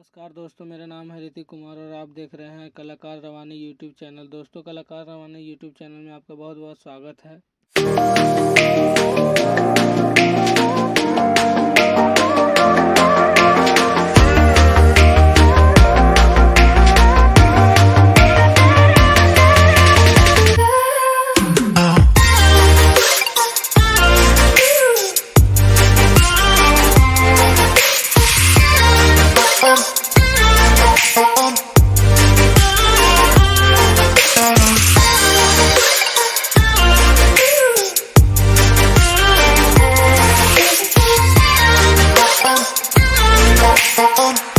नमस्कार दोस्तों, मेरा नाम है ऋतिक कुमार और आप देख रहे हैं कलाकार रवानी यूट्यूब चैनल। दोस्तों, कलाकार रवानी यूट्यूब चैनल में आपका बहुत बहुत स्वागत है। Oh